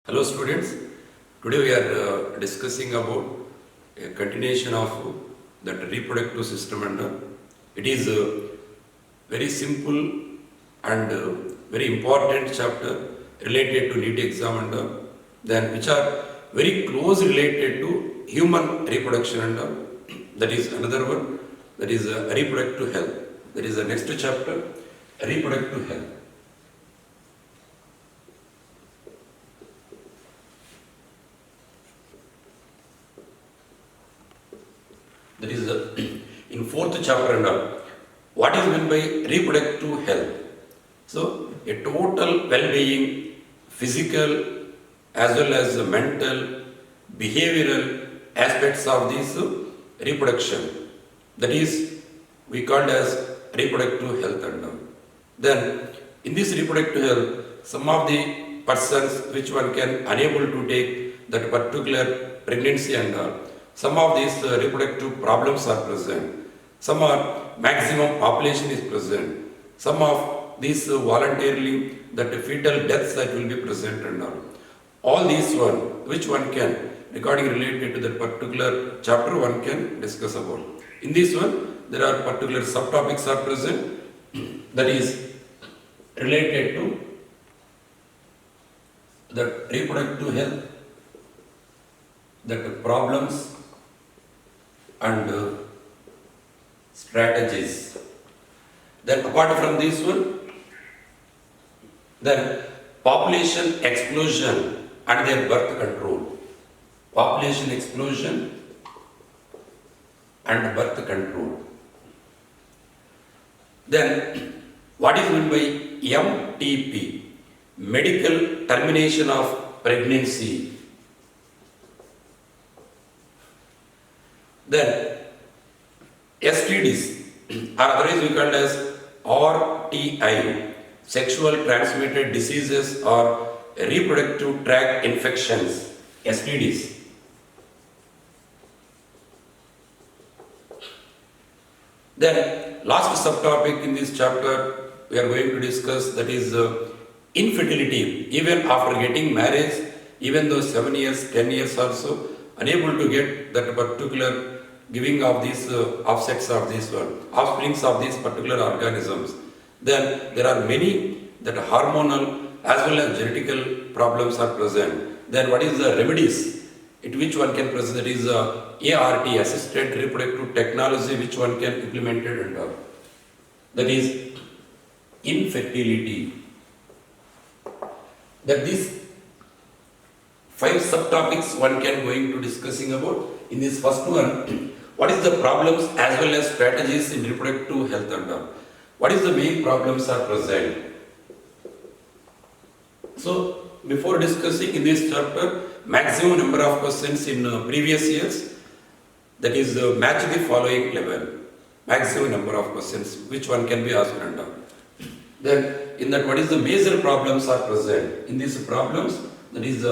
Hello students, today we are discussing about a continuation of that reproductive system and it is a very simple and very important chapter related to NEET exam and then which are very close related to human reproduction and that is another one, that is reproductive health. That is the next chapter, reproductive health. That is in fourth chapter and what is meant by reproductive health. So a total well-being, physical as well as mental, behavioral aspects of this reproduction. That is we called as reproductive health and then in this reproductive health, some of the persons which one can unable to take that particular pregnancy and some of these reproductive problems are present. Some are maximum population is present. Some of these voluntarily that fetal deaths that will be present and all these one, which one can regarding related to that particular chapter one can discuss about. In this one, there are particular subtopics are present that is related to the reproductive health, that problems and strategies. Then apart from this one, then population explosion and their birth control. Population explosion and birth control. Then what is meant by MTP? Medical termination of pregnancy. Then STDs or otherwise we call as RTI, sexual transmitted diseases or reproductive tract infections, STDs. Then last subtopic in this chapter we are going to discuss, that is infertility. Even after getting marriage, even though 7 years, 10 years also, unable to get that particular giving of these offsets of this one, offsprings of these particular organisms. Then there are many that hormonal as well as genetical problems are present. Then what is the remedies? Which one can present? That is ART, assisted reproductive technology, which one can implement it and that is infertility. That these 5 subtopics one can going to discussing about. In this first one, what is the problems as well as strategies in reproductive health and what is the main problems are present. So before discussing in this chapter, maximum number of questions in previous years, that is match the following level. Maximum number of questions which one can be asked and then in that what is the major problems are present. In these problems, that is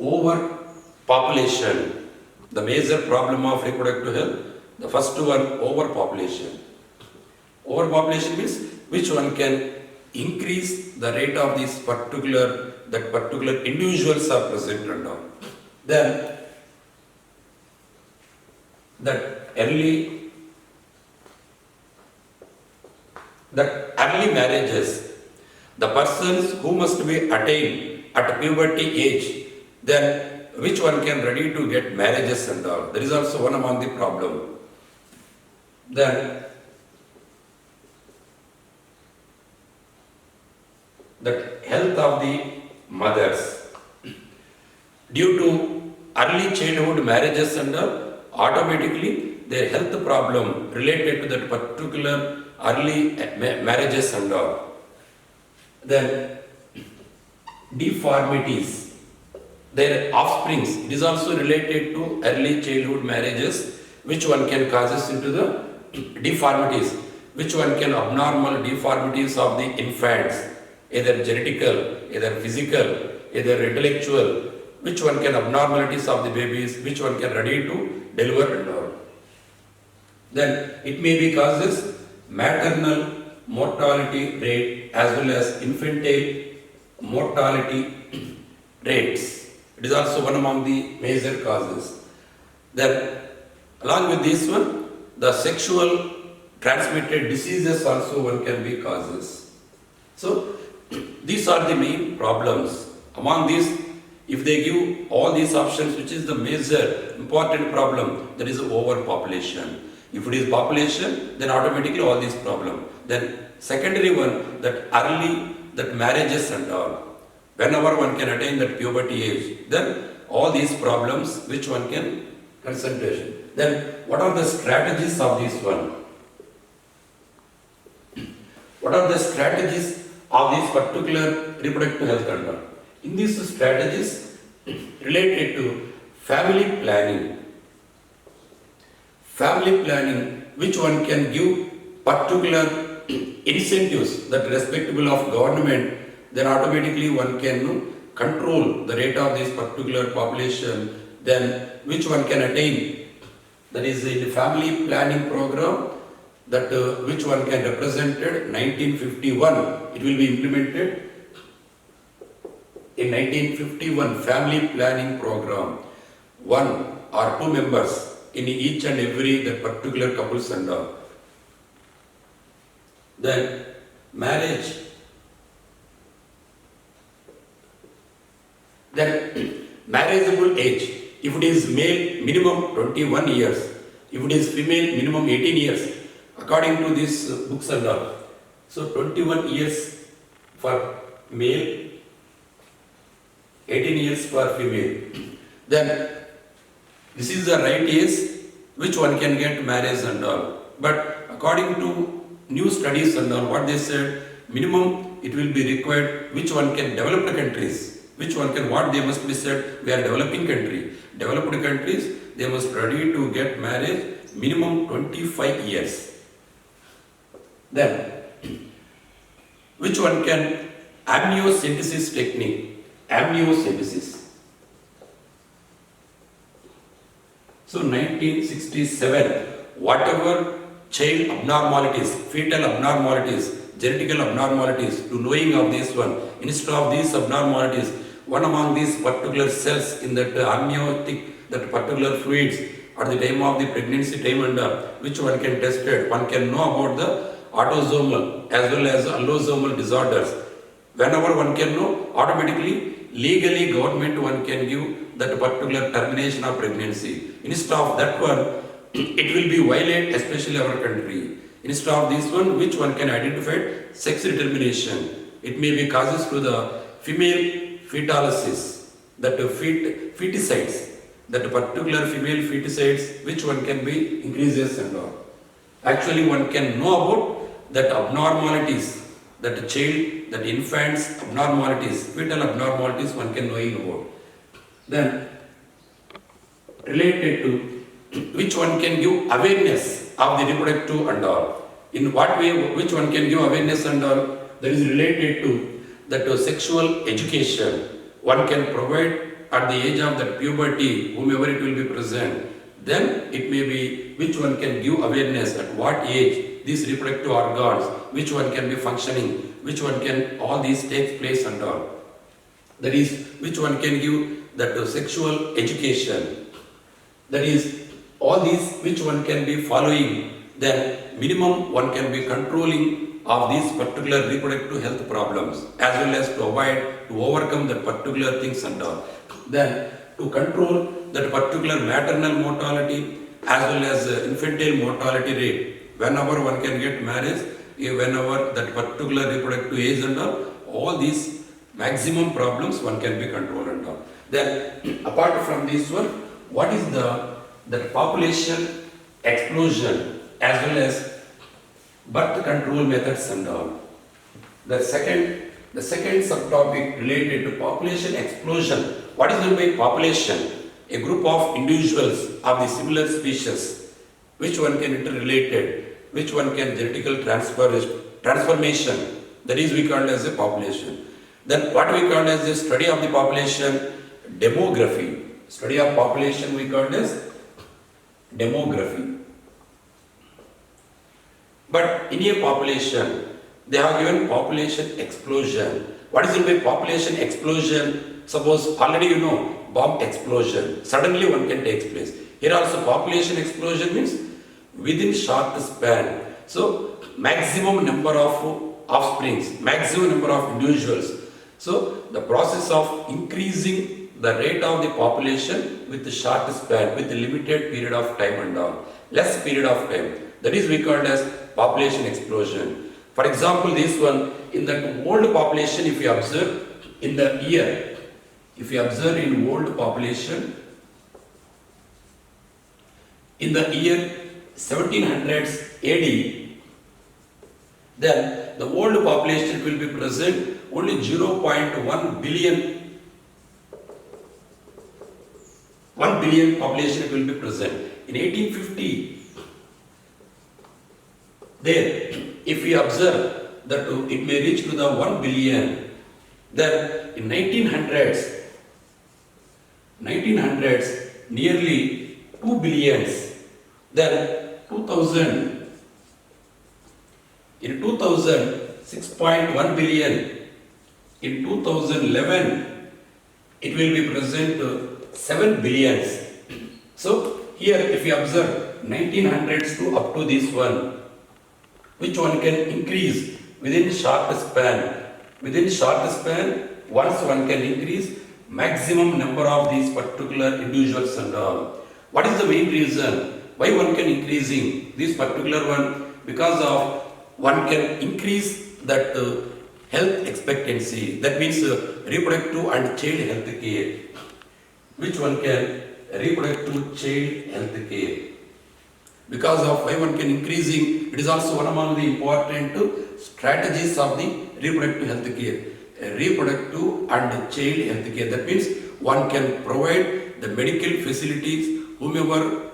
overpopulation. The major problem of reproductive health, the first one, overpopulation. Overpopulation means which one can increase the rate of this particular individuals are present and all. Then that early marriages, the persons who must be attained at puberty age, then which one can ready to get marriages and all. There is also one among the problem. Then that health of the mothers. Due to early childhood marriages and all, automatically their health problem related to that particular early marriages and all. Then deformities. Their offsprings, it is also related to early childhood marriages, which one can causes into the deformities, which one can abnormal deformities of the infants, either genetical, either physical, either intellectual, which one can abnormalities of the babies, which one can ready to deliver and all. Then it may be causes maternal mortality rate as well as infantile mortality rates. It is also one among the major causes. Then, along with this one, the sexual transmitted diseases also one can be causes. So, these are the main problems. Among these, if they give all these options, which is the major important problem, that is overpopulation. If it is population, then automatically all these problem. Then secondary one, that early, that marriages and all. Whenever one can attain that puberty age, then all these problems, which one can concentration. Then what are the strategies of this one? What are the strategies of this particular reproductive health control? In these strategies related to family planning, which one can give particular incentives that respectable of government, then automatically one can control the rate of this particular population, then which one can attain, that is in the family planning program, that which one can represented 1951, it will be implemented in 1951 family planning program. One or two members in each and every that particular couples and all. Then marriage. Then marriageable age. If it is male, minimum 21 years. If it is female, minimum 18 years. According to these books and all. So 21 years for male, 18 years for female. Then this is the right age which one can get marriage and all. But according to new studies and all, what they said, minimum it will be required which one can develop the countries. Which one can, what they must be said, we are developing country. Developed countries, they must ready to get marriage minimum 25 years. Then, which one can, amniocentesis technique, amniocentesis. So 1967, whatever child abnormalities, fetal abnormalities, genetical abnormalities, to knowing of this one, instead of these abnormalities, one among these particular cells in that amniotic, that particular fluids at the time of the pregnancy time and which one can test it, one can know about the autosomal as well as allosomal disorders. Whenever one can know, automatically, legally government one can give that particular termination of pregnancy. Instead of that one, it will be violate, especially our country. Instead of this one, which one can identify sex determination. It may be causes to the female fetalysis, that feticides, that particular female feticides, which one can be increases and all. Actually, one can know about that abnormalities, that child, that infants abnormalities, fetal abnormalities, one can know about. Then, related to which one can give awareness of the reproductive and all. In what way, which one can give awareness and all, that is related to that sexual education. One can provide at the age of that puberty, whomever it will be present. Then it may be which one can give awareness at what age these reproductive organs, which one can be functioning, which one can, all these take place and all. That is, which one can give that sexual education. That is, all these which one can be following, then minimum one can be controlling of these particular reproductive health problems, as well as to avoid, to overcome that particular things and all. Then to control that particular maternal mortality as well as infantile mortality rate. Whenever one can get marriage, whenever that particular reproductive age and all these maximum problems one can be controlled and all. Then apart from this one, what is the population explosion as well as birth control methods and all. The second subtopic related to population explosion. What is meant by population? A group of individuals of the similar species, which one can interrelated, which one can genetical transformation, that is we call as a population. Then what we call as the study of the population, demography. Study of population we call as demography. But in a population, they have given population explosion. What is it by population explosion? Suppose already you know bomb explosion. Suddenly one can take place. Here also population explosion means within short span. So maximum number of offsprings, maximum number of individuals. So the process of increasing the rate of the population with the short span, with the limited period of time and all, less period of time. That is we called as population explosion. For example, this one, in the old population, if you observe in the year, if you observe in old population, in the year 1700s AD, then the old population will be present only 0.1 billion. 1 billion population will be present. In 1850, there, if we observe that it may reach to the 1 billion, then in 1900s, nearly 2 billions, then 2000, in 2000, 6.1 billion, in 2011, it will be present to 7 billions. So, here if you observe 1900s to up to this one, which one can increase within short span. Within short span, once one can increase maximum number of these particular individuals and all. What is the main reason why one can increasing this particular one? Because of one can increase that health expectancy. That means reproductive and child health care. Which one can reproductive child health care? Because of why one can increasing, it is also one among the important strategies of the reproductive health care. Reproductive and child health care. That means one can provide the medical facilities, whomever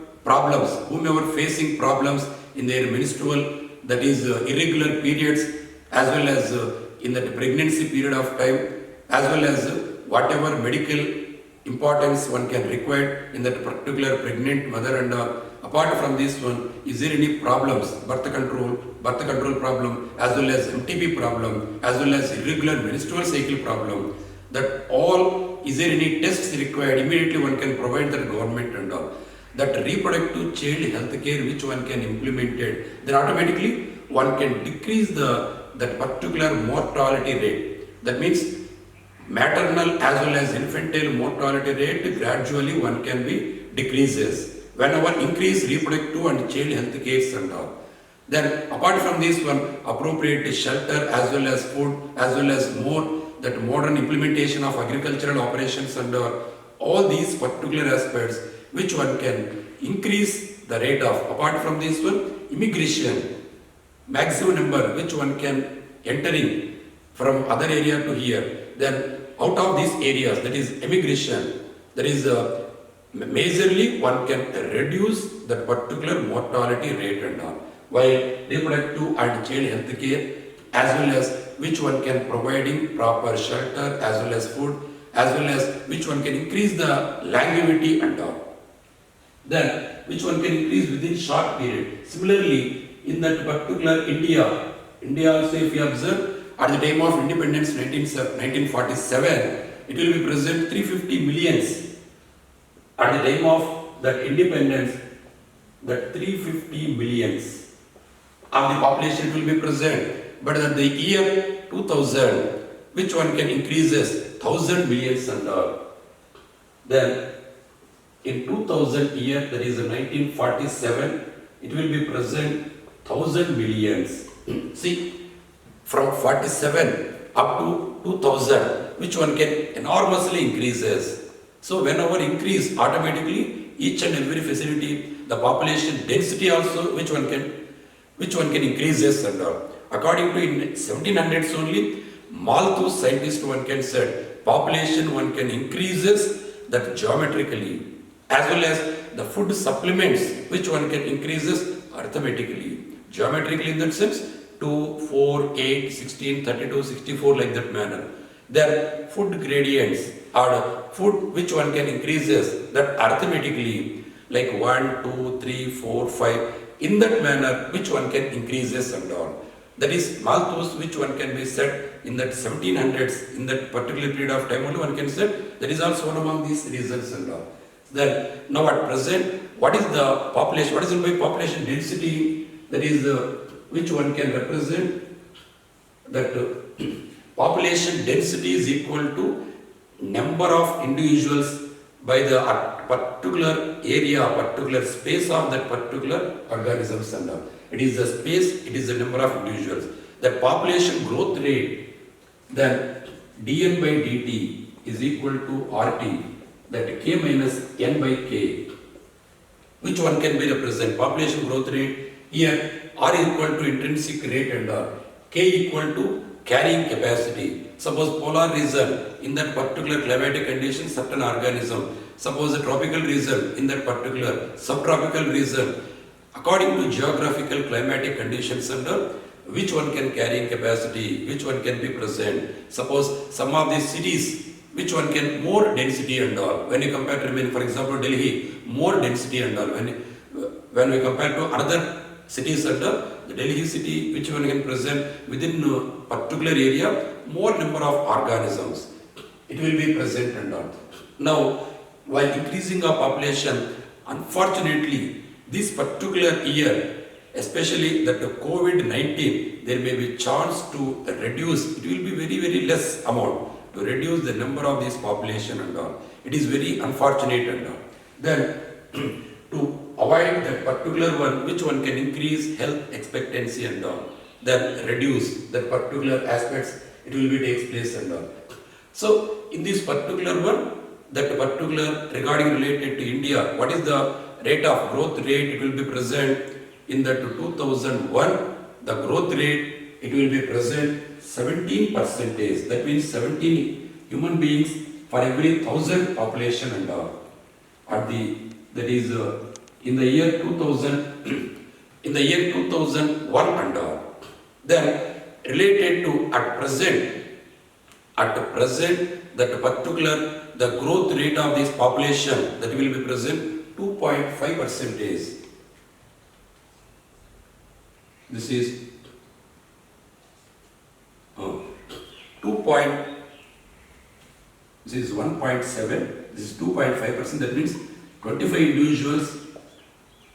facing problems in their menstrual, that is irregular periods, as well as in the pregnancy period of time, as well as whatever medical importance one can require in that particular pregnant mother and all. Apart from this one, is there any problems, birth control problem, as well as MTP problem, as well as irregular menstrual cycle problem, that all, is there any tests required, immediately one can provide the government and all. That reproductive child health care which one can implement it, then automatically one can decrease that particular mortality rate. That means maternal as well as infantile mortality rate gradually one can be decreases. Whenever increase reproductive and child health care and all. Then apart from this one, appropriate shelter as well as food, as well as more that modern implementation of agricultural operations and all these particular aspects which one can increase the rate of. Apart from this one, immigration, maximum number which one can entering from other area to here. Then out of these areas, that is immigration, that is majorly one can reduce that particular mortality rate and all. While reproductive and child health care, as well as which one can providing proper shelter, as well as food, as well as which one can increase the longevity and all. Then which one can increase within short period. Similarly, in that particular India also if you observe, at the time of independence 1947, it will be present 350 millions. At the time of that independence, that 350 millions of the population will be present. But at the year 2000, which one can increases 1000 millions and all. Then in 2000 year, that is 1947, it will be present 1000 millions. See, from 47 up to 2000, which one can enormously increases. So whenever increase, automatically each and every facility, the population density also, which one can increases and all. According to in 1700s only, Malthus scientist one can said, population one can increases that geometrically, as well as the food supplements, which one can increases arithmetically. Geometrically in that sense, 2, 4, 8, 16, 32, 64 like that manner. Then food gradients or food which one can increases that arithmetically, like 1, 2, 3, 4, 5, in that manner which one can increases and all. That is malthus, which one can be said in that 1700s, in that particular period of time only one can say, that is also one among these reasons and all. Then now at present, what is the population, what is in by population density, that is which one can represent that population density is equal to number of individuals by the particular area, particular space of that particular organisms and all. It is the space, it is the number of individuals. The population growth rate, then dn by dt is equal to RT, that k minus n by k. Which one can be represented? Population growth rate, here R is equal to intrinsic rate and R, K equal to carrying capacity. Suppose polar region, in that particular climatic condition, certain organism. Suppose a tropical region, in that particular subtropical region, according to geographical climatic conditions under, which one can carrying capacity, which one can be present. Suppose some of these cities, which one can more density and all. When you compare to, for example, Delhi, more density and all. When we compare to another cities under, the Delhi city, which one can present within a particular area, more number of organisms, it will be present and all. Now, while increasing our population, unfortunately, this particular year, especially that the COVID-19, there may be chance to reduce, it will be very, very less amount to reduce the number of this population and all. It is very unfortunate and all. Then, to avoid that particular one, which one can increase health expectancy and all, then reduce that particular aspects, it will be takes place and all. So, in this particular one, that particular regarding related to India, what is the rate of growth rate, it will be present in that 2001, the growth rate, it will be present 17%. That means 17 human beings for every 1,000 population and all. At the, that is in the year 2000, in the year 2001 and all. Then related to at present, that particular, the growth rate of this population, that will be present 2.5%. This is 2. This is 1.7. This is 2.5%. That means 25 individuals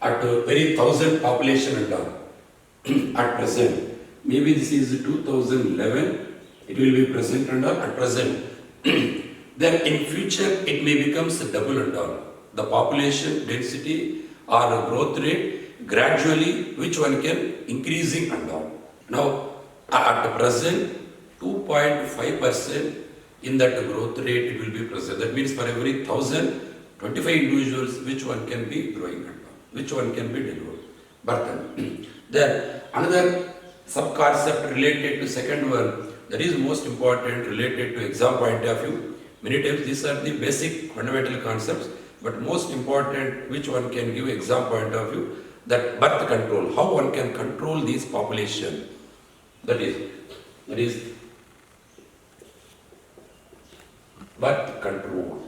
at a very 1,000 population and all. At present. Maybe this is 2011. It will be present and all at present. Then in future it may become double and all. The population density or growth rate gradually, which one can increasing and all. Now at present 2.5% in that growth rate it will be present. That means for every 1,000, 25 individuals, which one can be growing and all, which one can be delivered. But then another sub-concept related to second one, that is most important related to exam point of view. Many times these are the basic fundamental concepts, but most important, which one can give exam point of view, that birth control, how one can control this population. That is birth control.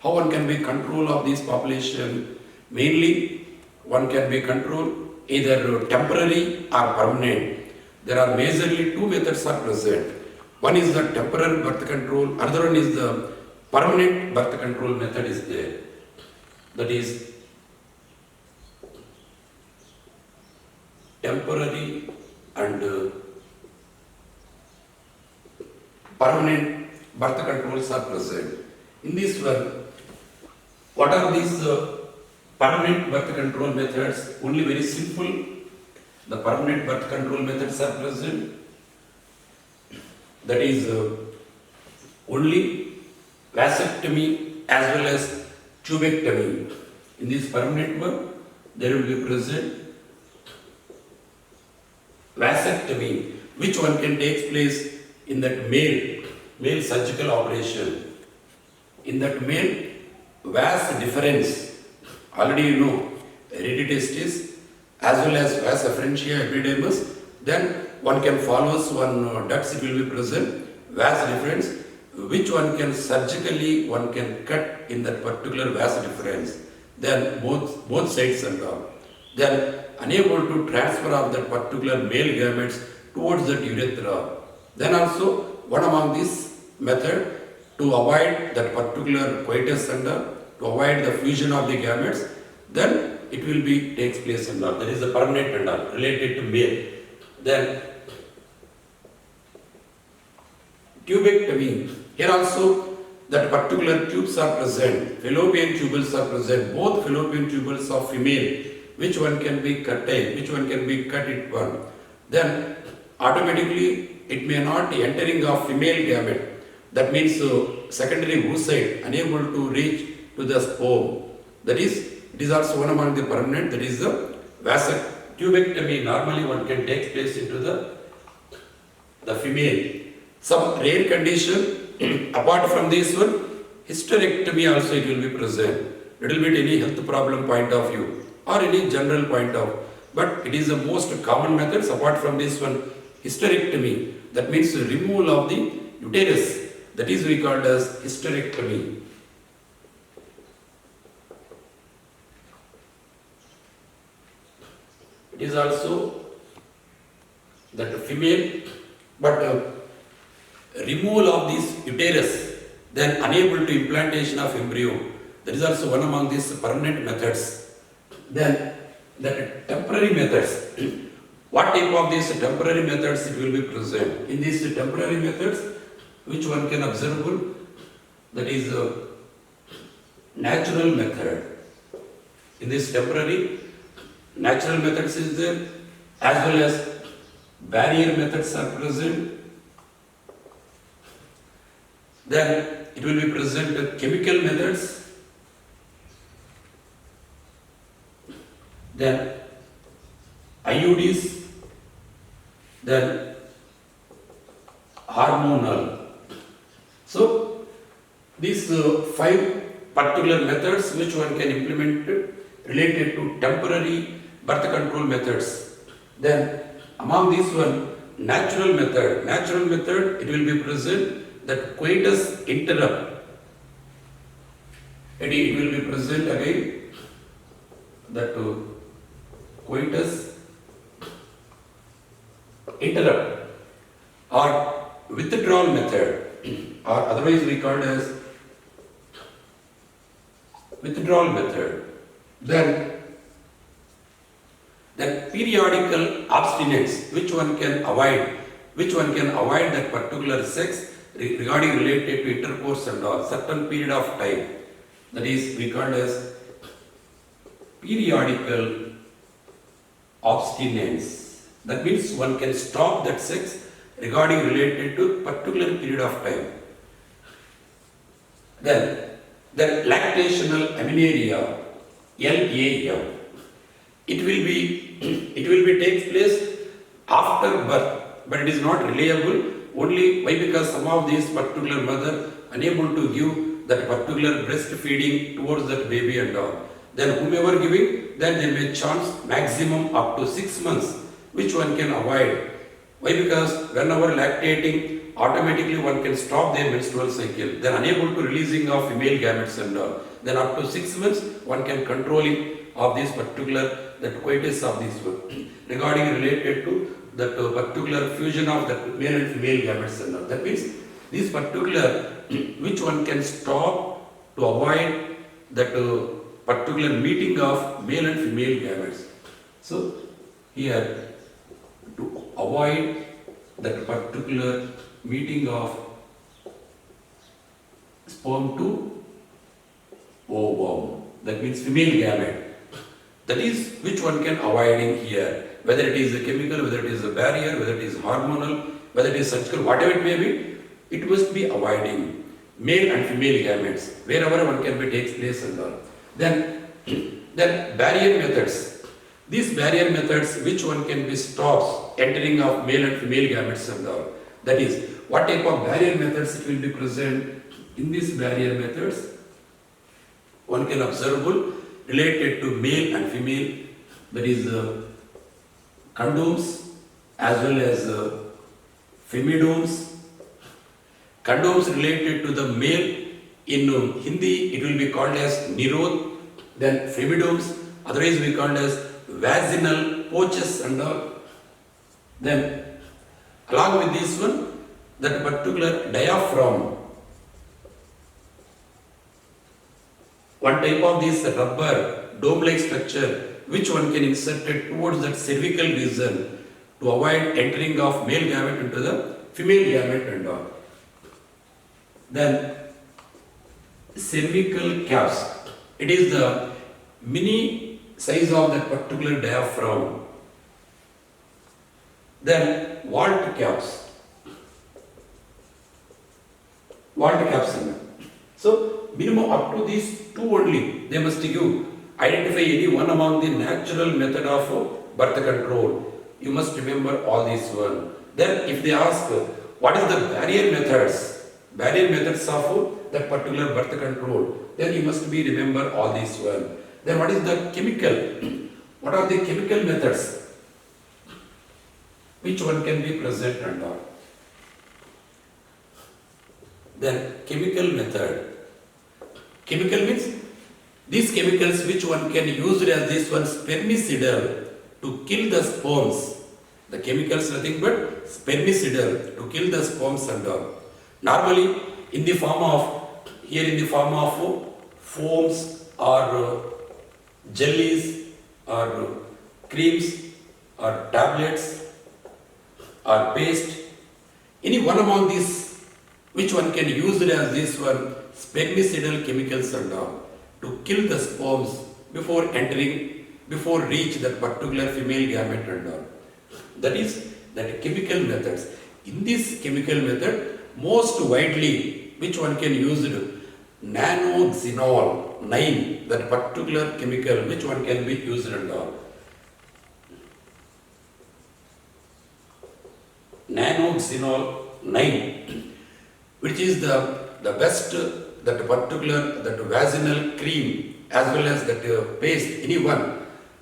How one can be control of this population? Mainly, one can be control either temporary or permanent. There are majorly two methods are present. One is the temporary birth control, another one is the permanent birth control method is there. That is temporary and permanent birth controls are present. In this one, what are these permanent birth control methods? Only very simple. The permanent birth control methods are present. That is only vasectomy as well as tubectomy. In this permanent one, there will be present vasectomy, which one can take place in that male surgical operation. In that male, vas difference, already you know, hereditary as well as vas afferentia epidermis, then one can follow one ducts, it will be present, vas difference, which one can surgically, one can cut in that particular vas difference, then both sides and all. Then unable to transfer of that particular male gametes towards that urethra. Then also one among this method to avoid that particular coitus and to avoid the fusion of the gametes, then it will be takes place and all. That is the permanent and all related to male. Then tubectomy. Here also that particular tubes are present. Fallopian tubules are present. Both fallopian tubules of female. Which one can be cut? Which one can be cut it one? Then automatically it may not entering of female gamete. That means secondary oocyte unable to reach to the sperm. That is, it is also one among the permanent. That is the vasectomy. Normally one can take place into the female. Some rare condition, apart from this one, hysterectomy also it will be present. Little bit any health problem point of view or any general point of, but it is the most common methods apart from this one, hysterectomy. That means the removal of the uterus. That is we called as hysterectomy. It is also that female, but removal of this uterus, then unable to implantation of embryo. That is also one among these permanent methods. Then the temporary methods. What type of these temporary methods it will be present? In these temporary methods, which one can observable? That is a natural method. In this temporary, natural methods is there, as well as barrier methods are present. Then it will be present chemical methods. Then IUDs. Then hormonal. So these 5 particular methods which one can implement related to temporary birth control methods. Then among these one, natural method it will be present that coitus interrupt. It will be present again that coitus interrupt or withdrawal method, or otherwise we call as withdrawal method. Then periodical abstinence, which one can avoid that particular sex regarding related to intercourse and all certain period of time. That is we call as periodical abstinence. That means one can stop that sex regarding related to particular period of time. Then lactational amenorrhea, LAM. It will be takes place after birth, but it is not reliable. Only why? Because some of these particular mother unable to give that particular breastfeeding towards that baby and all. Then whomever giving, then there may chance maximum up to 6 months, which one can avoid. Why? Because whenever lactating, automatically one can stop their menstrual cycle. Then unable to releasing of female gametes and all. Then up to 6 months, one can controlling of this particular that coitus of this one regarding related to that particular fusion of that male and female gametes and all. That means this particular which one can stop to avoid that particular meeting of male and female gametes. So here to avoid that particular meeting of sperm to ovum, that means female gamete. That is which one can avoiding here, whether it is a chemical, whether it is a barrier, whether it is hormonal, whether it is surgical, whatever it may be, it must be avoiding male and female gametes, wherever one can be takes place and all. Then barrier methods. These barrier methods, which one can be stops entering of male and female gametes and all. That is, what type of barrier methods it will be present in these barrier methods? One can observable related to male and female, that is condoms as well as femidoms. Condoms related to the male, in Hindi it will be called as nirod. Then femidoms, otherwise we call as vaginal pouches and all. Then Along with this one, that particular diaphragm, one type of this rubber dome-like structure, which one can insert it towards that cervical region to avoid entering of male gamete into the female gamete and all. Then cervical caps. It is the mini size of that particular diaphragm. Then vault caps. Vault caps. So minimum up to these two only, they must give. Identify any one among the natural method of birth control. You must remember all these one. Then if they ask what is the barrier methods of that particular birth control, then you must be remember all these one. Then what is the chemical? What are the chemical methods? Which one can be present and all? Then chemical method. Chemical means these chemicals which one can use as this one spermicidal to kill the sperms. The chemicals nothing but spermicidal to kill the sperms and all. Normally in the form of foams or jellies or creams or tablets or paste. Any one among these which one can use it as this one spermicidal chemicals and all to kill the sperms before reach that particular female gamete and all. That is that chemical methods. In this chemical method, most widely which one can use it? Nanoxenol 9, that particular chemical which one can be used and all. Nanoxenol 9, which is the best, that particular, that vaginal cream as well as that paste, any one.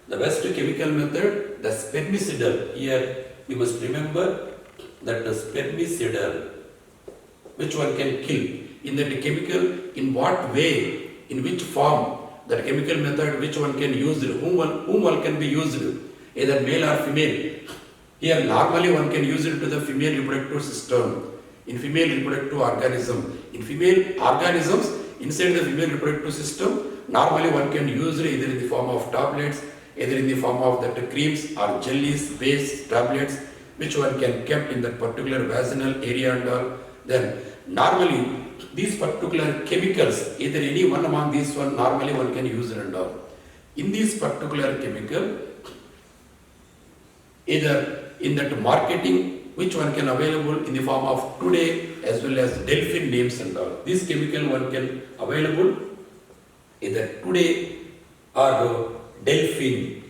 The best chemical method, the spermicidal. Here you must remember that the spermicidal, which one can kill. In that chemical, in what way, in which form, that chemical method, which one can use it, whom one can be used, either male or female. Here normally one can use it to the female reproductive system, in female reproductive organism. In female organisms, inside the female reproductive system, normally one can use it either in the form of tablets, either in the form of that creams or jellies, paste, tablets, which one can kept in that particular vaginal area and all. Then normally these particular chemicals, either any one among these one, normally one can use it and all. In this particular chemical, either in that marketing, which one can available in the form of today as well as delphin names and all. This chemical one can available either today or delphin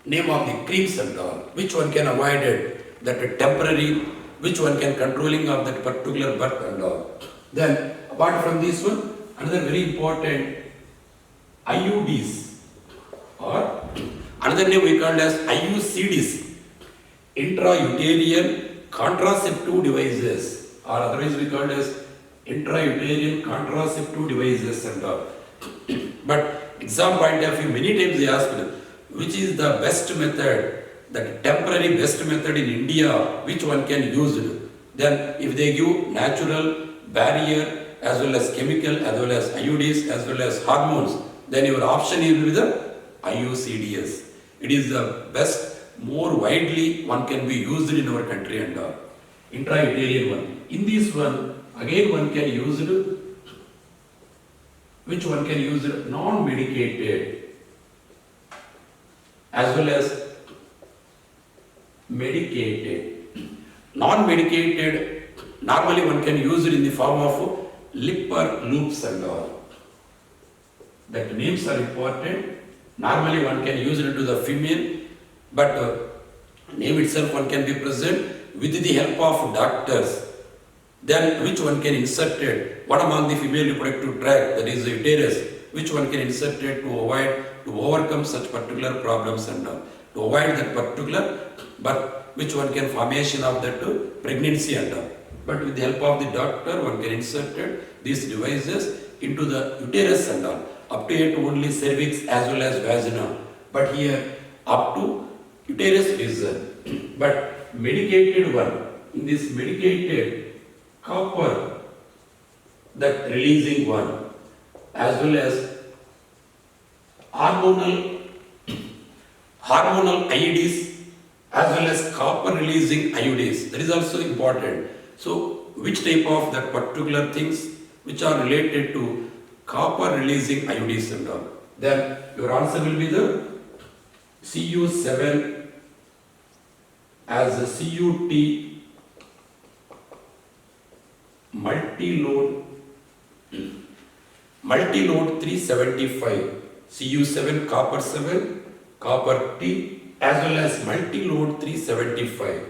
name of the creams and all, which one can avoid it, that temporary, which one can controlling of that particular birth and all. Then apart from this one, another very important IUDs, or another name we call as IUCDs, intrauterine contraceptive devices, or otherwise we call as intrauterine contraceptive devices and all. But exam point of view, many times they ask which is the best method, that temporary best method in India, which one can use it. Then if they give natural, barrier, as well as chemical, as well as IUDs, as well as hormones, then your option will be the IUCDs. It is the best, more widely one can be used in our country and all. Intrauterine one. In this one, again one can use it, which one can use it non-medicated as well as medicated. Non-medicated, normally one can use it in the form of lipper loops and all. That names are important. Normally one can use it to the female, but name itself one can be present with the help of doctors. Then which one can insert it? One among the female reproductive tract, that is the uterus, which one can insert it to avoid, to overcome such particular problems and all. To avoid that particular, but which one can formation of that pregnancy and all. But with the help of the doctor, one can insert it, these devices into the uterus and all. Up to here to only cervix as well as vagina. But here up to uterus region. But medicated one, in this medicated copper, that releasing one, as well as hormonal IUDs, as well as copper releasing IUDs. That is also important. So which type of that particular things which are related to copper releasing IUDs and all. Then your answer will be the CU7 as a CUT multi-load 375, CU7 copper 7, copper T, as well as multi-load 375.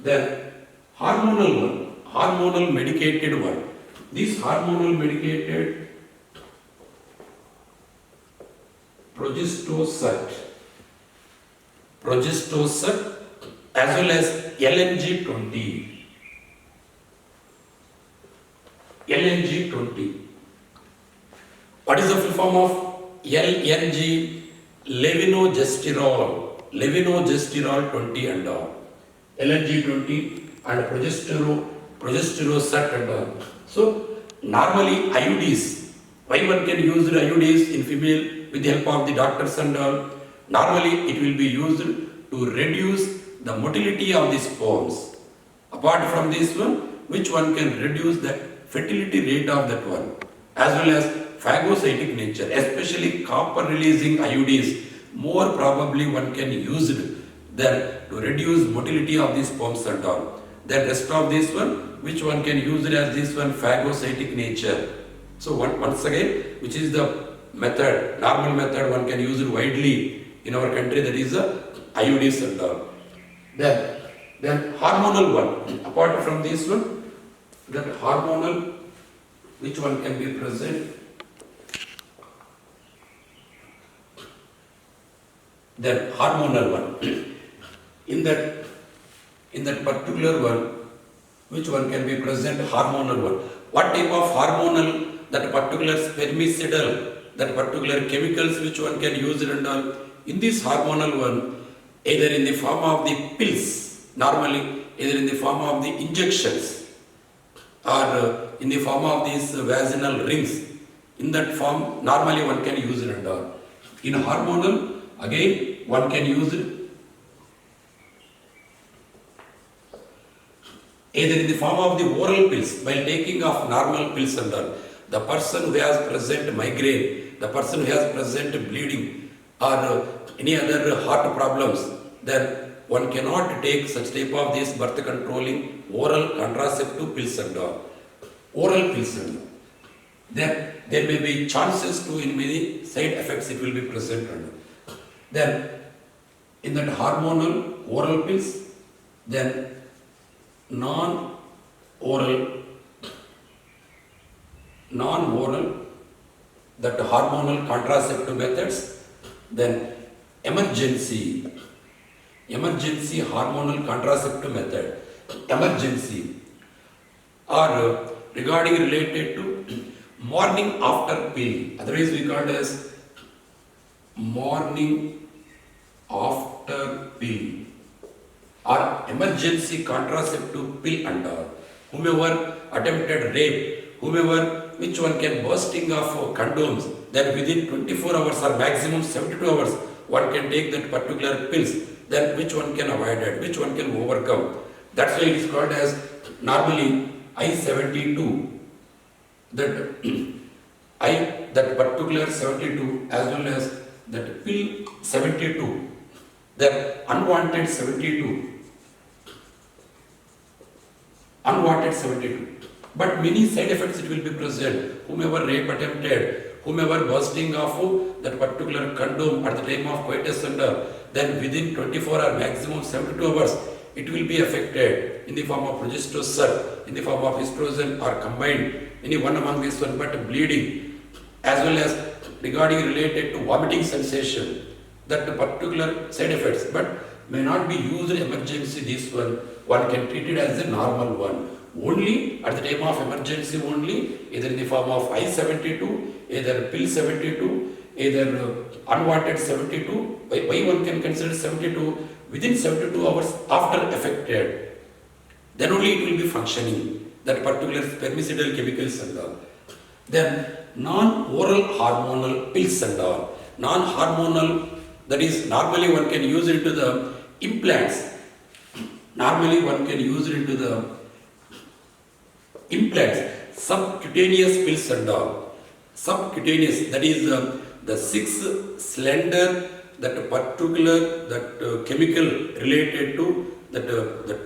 Then hormonal medicated one. This hormonal medicated progestoset as well as LNG20. What is the full form of LNG? Levonorgestrel 20 and all. LNG 20 and progesterosat and all. So normally IUDs, why one can use the IUDs in female with the help of the doctors and all? Normally it will be used to reduce the motility of the sperms. Apart from this one, which one can reduce the fertility rate of that one, as well as phagocytic nature, especially copper releasing IUDs, more probably one can use it than to reduce motility of the sperms and all. Then rest of this one, which one can use it as this one, phagocytic nature. So once again, which is the method, normal method, one can use it widely in our country, that is the IUDs and all. Then hormonal one, apart from this one, that hormonal, which one can be present? Then hormonal one. In that particular one, which one can be present? Hormonal one. What type of hormonal? That particular spermicidal, that particular chemicals which one can use it and all. In this hormonal one, either in the form of the pills, normally either in the form of the injections, or in the form of these vaginal rings. In that form, normally one can use it and all. In hormonal, again one can use it either in the form of the oral pills, while taking of normal pills and all. The person who has present migraine, the person who has present bleeding, or any other heart problems, then one cannot take such type of this birth controlling oral contraceptive pills and all. Oral pills and all. Then there may be chances to in many side effects it will be present and all. Then in that hormonal oral pills, then non-oral that hormonal contraceptive methods, then emergency hormonal contraceptive method, emergency, or regarding related to morning after pill, otherwise we call it as morning after pill, or emergency contraceptive pill and all. Whomever attempted rape, which one can bursting of condoms, then within 24 hours or maximum 72 hours, one can take that particular pills, then which one can avoid it, which one can overcome. That's why it is called as normally I-72, that particular 72 as well as that pill 72, that unwanted 72. But many side effects it will be present. Whomever rape attempted, whomever bursting of that particular condom at the time of coitus and then within 24 or maximum 72 hours, it will be affected in the form of progesterone, in the form of estrogen, or combined, any one among these one, but bleeding, as well as regarding related to vomiting sensation, that particular side effects, but may not be used in emergency. This one can treat it as a normal one. Only at the time of emergency only, either in the form of I-72, either pill 72, either unwanted 72. Why one can consider 72? within 72 hours after affected, then only it will be functioning, that particular spermicidal chemicals and all. Then non-oral hormonal pills and all. Non-hormonal, that is normally one can use it into the implants. Normally one can use it into the implants, subcutaneous pills and all. Subcutaneous, that is the 6 slender, that particular, that chemical related to that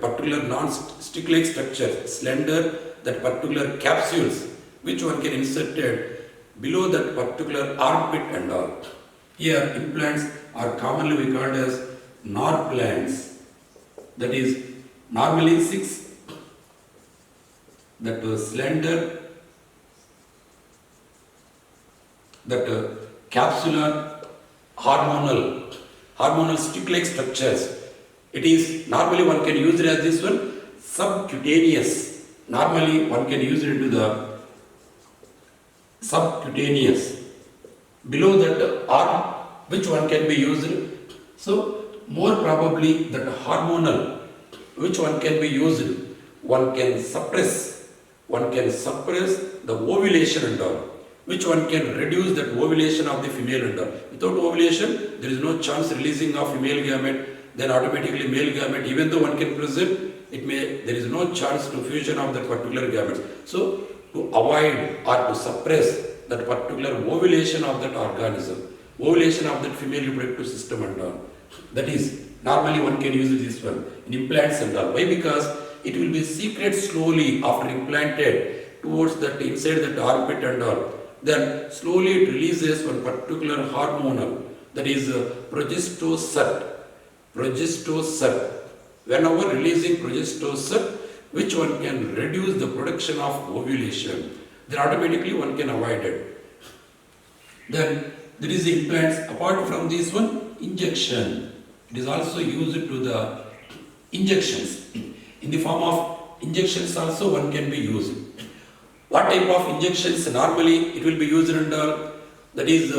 particular non-stick-like structure, slender, that particular capsules, which one can insert it below that particular armpit and all. Here implants are commonly we called as norplants, that is normally 6 that slender, that capsular hormonal stick-like structures. It is normally one can use it as this one subcutaneous. Normally one can use it into the subcutaneous. Below that arm, which one can be used. So more probably that hormonal, which one can be used. One can suppress the ovulation and all. Which one can reduce that ovulation of the female and all. Without ovulation, there is no chance releasing of female gamete. Then automatically male gamete, even though one can present, there is no chance to fusion of that particular gamete. So to avoid or to suppress that particular ovulation of that organism, ovulation of that female reproductive system and all. That is, normally one can use this one in implants and all. Why? Because it will be secreted slowly after implanted towards that inside that armpit and all. Then slowly it releases one particular hormonal, that is progestocerate. Whenever releasing progestocerate, which one can reduce the production of ovulation, then automatically one can avoid it. Then there is implants. Apart from this one, injection. It is also used to the injections. In the form of injections also one can be used. What type of injections? Normally it will be used under, that is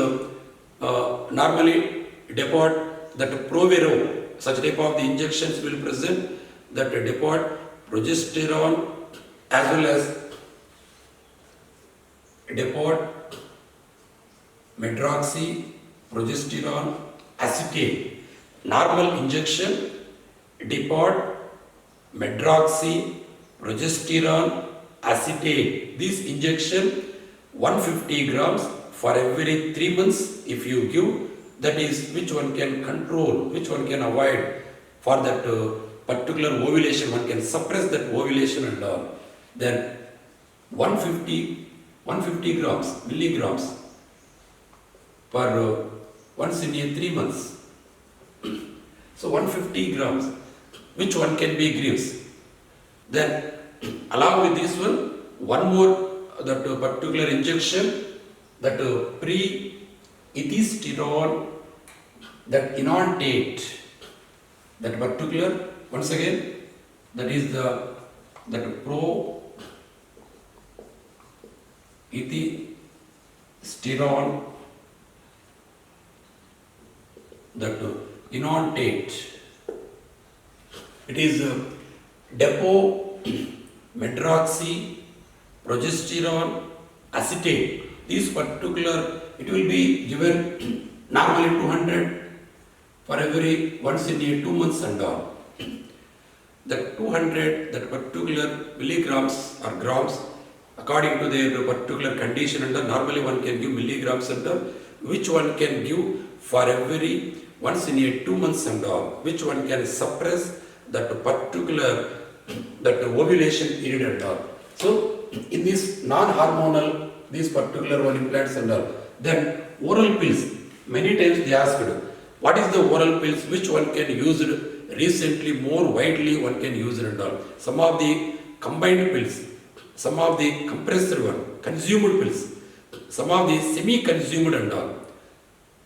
normally depot, that Provero, such type of the injections will present, that depot progesterone as well as depot medroxy progesterone acetate. Normal injection, depot medroxy progesterone acetate. This injection 150 grams for every 3 months if you give, that is which one can control, which one can avoid for that particular ovulation, one can suppress that ovulation and all. Then 150 grams, milligrams per once in a 3 months. So 150 grams, which one can be gives. Then along with this one more that particular injection, that pre-ethesterone, that inontate, that particular, once again, that is that pro-ethesterone, that inontate. It is depot medroxy progesterone acetate. This particular, it will be given normally 200 for every once in a 2 months and all. That 200, that particular milligrams or grams, according to their particular condition and all, normally one can give milligrams and all, which one can give for every once in a 2 months and all, which one can suppress that particular, that ovulation period and all. So in this non-hormonal, these particular one implants and all. Then oral pills, many times they asked, what is the oral pills, which one can use it recently, more widely one can use it and all. Some of the combined pills, some of the compressed one, consumed pills, some of the semi-consumed and all.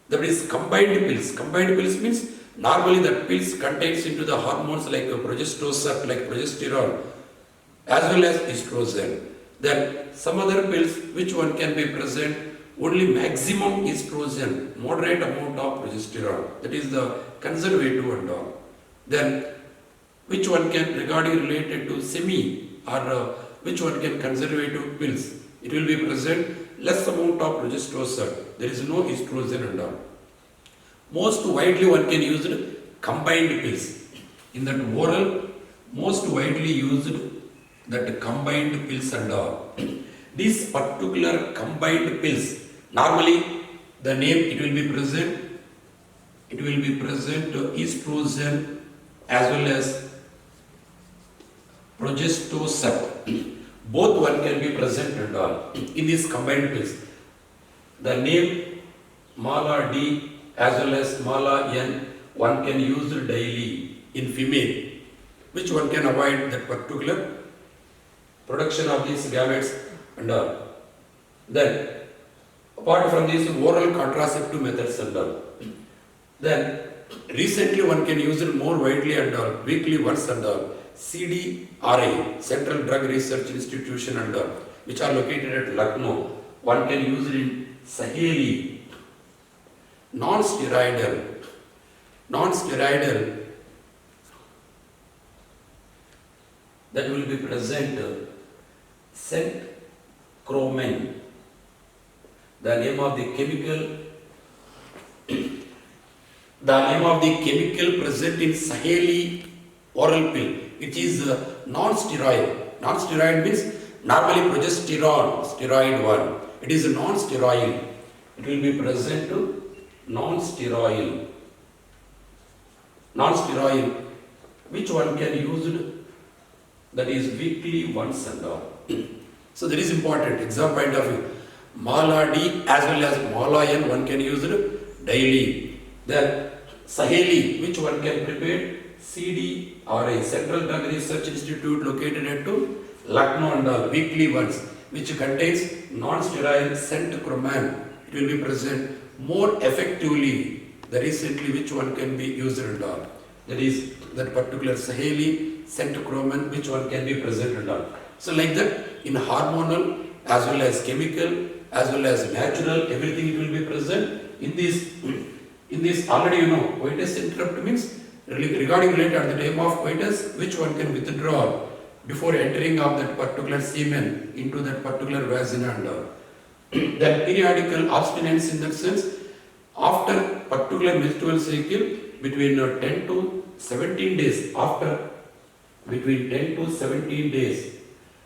That is combined pills. Combined pills means normally that pills contains into the hormones like progestocerate, like progesterone, as well as estrogen. Then some other pills, which one can be present, only maximum estrogen, moderate amount of progesterone. That is the conservative and all. Then which one can regarding related to semi or which one can conservative pills. It will be present less amount of progesterone. There is no estrogen and all. Most widely one can use combined pills. In that oral, most widely used that combined pills and all. These particular combined pills, normally the name it will be present estrogen as well as progesterone. Both one can be present and all in these combined pills. The name Mala D as well as Mala N one can use daily in female, which one can avoid that particular production of these gametes and all. Then apart from these oral contraceptive methods and all. Then recently one can use it more widely and all, weekly once and all. CDRI, Central Drug Research Institution and all, which are located at Lucknow. One can use it in Saheli, non-steroidal, that will be present scent chromen. The name of the chemical present in Saheli oral pill, which is non-steroid. Non-steroid means normally progesterone, steroid one. It is non-steroid. It will be present to non-steroid. Non-steroid, which one can use it, that is weekly once and all. So that is important. Exam point of view. Mala D as well as Mala N one can use it daily. Then Saheli, which one can prepare? CDRI, Central Drug Research Institute located at Lucknow and all, weekly once, which contains non-steroid scent chroman. It will be present more effectively. The recently which one can be used and all. That is that particular Saheli scent chroman, which one can be present and all. So like that in hormonal as well as chemical as well as natural, everything it will be present in this. In this already you know, coitus interrupt means regarding related at the time of coitus, which one can withdraw before entering of that particular semen into that particular vagina and all. Then periodical abstinence in that sense, after particular menstrual cycle between 10 to 17 days, after between 10 to 17 days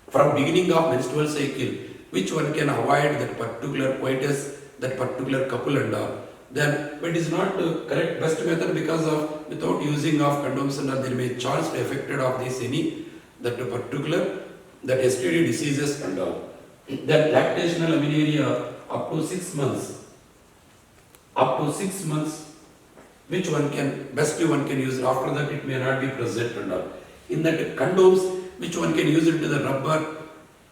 from beginning of menstrual cycle, which one can avoid that particular coitus, that particular couple and all. Then, but it is not correct best method because of without using of condoms and all, there may chance to affected of this any that particular that STD diseases and all. Then lactational amenorrhea up to 6 months. Up to 6 months, which one can best one can use. After that, it may not be present and all. In that condoms, which one can use it to the rubber.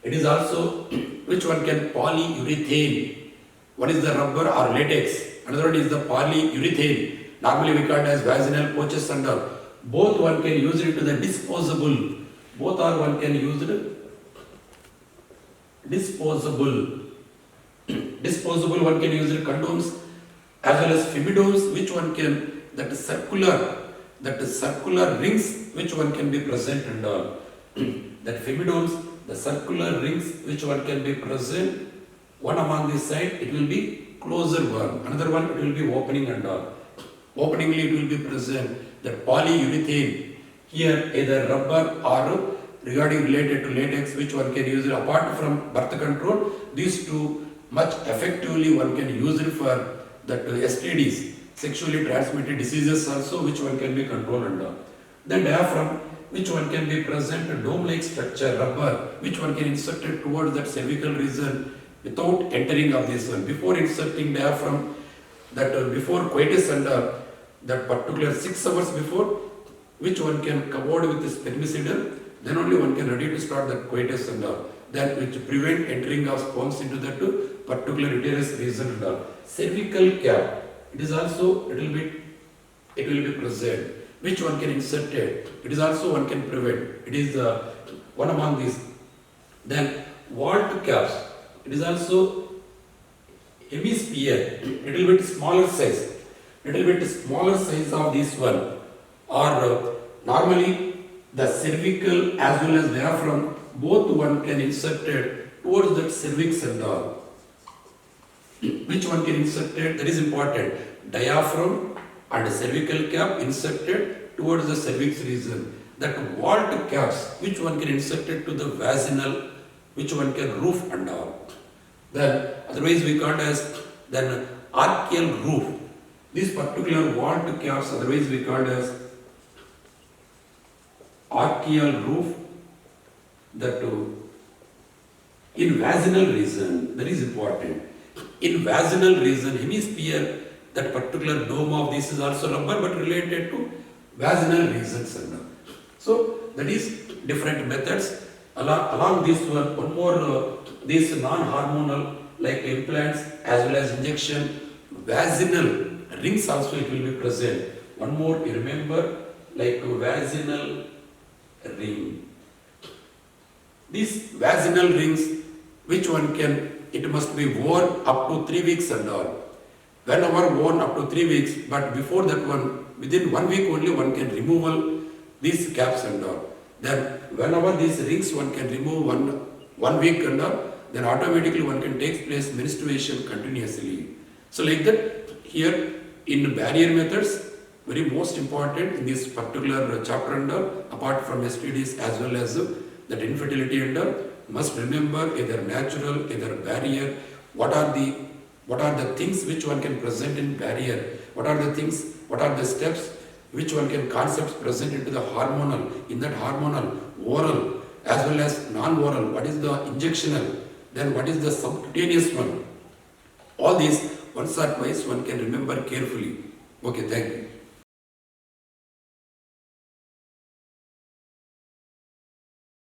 It is also which one can polyurethane. One is the rubber or latex. Another one is the polyurethane. Normally we call it as vaginal pouches and all. Both one can use it to the disposable. Both are one can use it disposable. Disposable one can use it condoms as well as femidoms, which one can that circular rings which one can be present and all. That femidoms, the circular rings which one can be present. One among this side it will be closer one, another one it will be opening and all. Openingly it will be present that polyurethane. Here either rubber or regarding related to latex, which one can use it apart from birth control. These two much effectively one can use it for that STDs, sexually transmitted diseases also, which one can be controlled and all. Then diaphragm, which one can be present a dome-like structure, rubber, which one can insert it towards that cervical region without entering of this one. Before inserting diaphragm, that before coitus and that particular 6 hours before, which one can covered with this spermicidal, then only one can ready to start that coitus and then which prevent entering of sperms into that particular uterus region and all. Cervical cap, it is also little bit, it will be present. Which one can insert it? It is also one can prevent. It is one among these. Then vault caps, it is also hemisphere, little bit smaller size of this one. or normally the cervical as well as diaphragm, both one can insert it towards that cervix and all. Which one can insert it? That is important. Diaphragm and cervical cap inserted towards the cervix region. That vault caps, which one can insert it to the vaginal, which one can roof and all. Then otherwise we call as then archeal roof. This particular vault caps otherwise we call as archeal roof. That in vaginal region, that is important. In vaginal region, hemisphere, that particular dome of this is also rubber but related to vaginal regions. So that is different methods. Along this one more this non-hormonal like implants as well as injection, vaginal rings also it will be present. One more you remember like vaginal ring. These vaginal rings, which one can, it must be worn up to 3 weeks and all. Whenever worn up to 3 weeks, but before that one, within 1 week only one can remove these caps and all. Then whenever these rings one can remove one week and all, then automatically one can take place menstruation continuously. So like that here in barrier methods, very most important in this particular chapter and all, apart from STDs as well as that infertility and all, must remember either natural, either barrier, what are the things which one can present in barrier, what are the things, what are the steps, which one can concepts present into the hormonal, in that hormonal, oral as well as non-oral, what is the injectional, then what is the subcutaneous one. All these once or twice one can remember carefully. Okay, thank you.